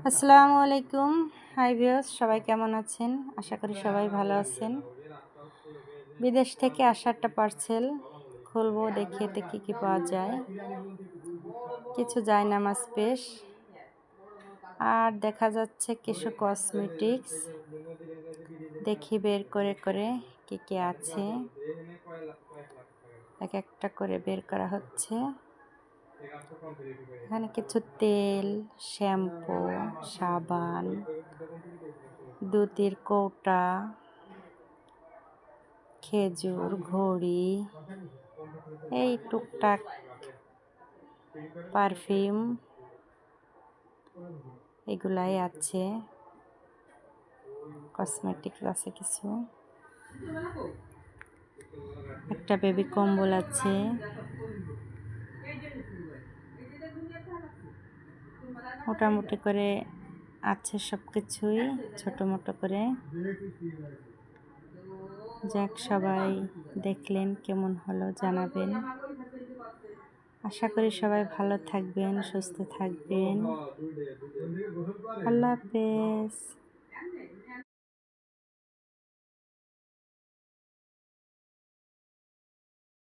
আসসালামু আলাইকুম। Hi viewers, সবাই কেমন আছেন? আশা করি সবাই ভালো আছেন। বিদেশ থেকে আসা একটা পার্সেল খুলবো, দেখি এতে কী পাওয়া যায়। কিছু জায়নামাজ পেশ আর দেখা যাচ্ছে কিছু কসমেটিক্স। দেখি বের করে কি আছে। এক একটা করে বের করা হচ্ছে। এখানে কিছু তেল, শ্যাম্পু, সাবান, দুধের কৌটা, খেজুর, ঘড়ি, এই টুকটাক পারফিউম এগুলাই আছে। কসমেটিক্স আছে কিছু, একটা বেবি কম্বল আছে, মোটামুটি করে আছে সব কিছুই ছোট মোটো করে। যাক, সবাই দেখলেন, কেমন হলো জানাবেন। আশা করি সবাই ভালো থাকবেন, সুস্থ থাকবেন। আল্লাহ হাফেজ।